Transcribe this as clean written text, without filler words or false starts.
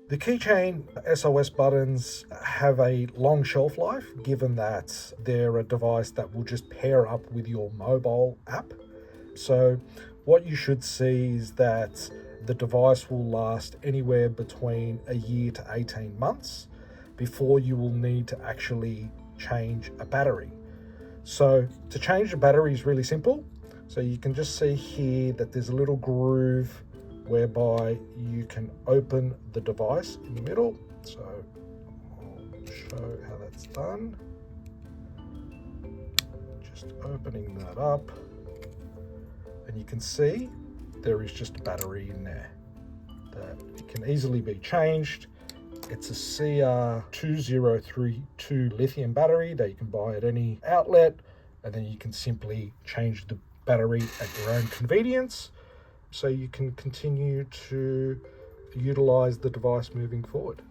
The Keychain SOS buttons have a long shelf life, given that they're a device that will just pair up with your mobile app. So what you should see is that the device will last anywhere between a year to 18 months before you will need to actually change a battery. So to change the battery is really simple. So you can just see here that there's a little groove whereby you can open the device in the middle. So I'll show how that's done. Just opening that up, and you can see there is just a battery in there that can easily be changed. It's a CR2032 lithium battery that you can buy at any outlet, and then you can simply change the battery at your own convenience, so you can continue to utilize the device moving forward.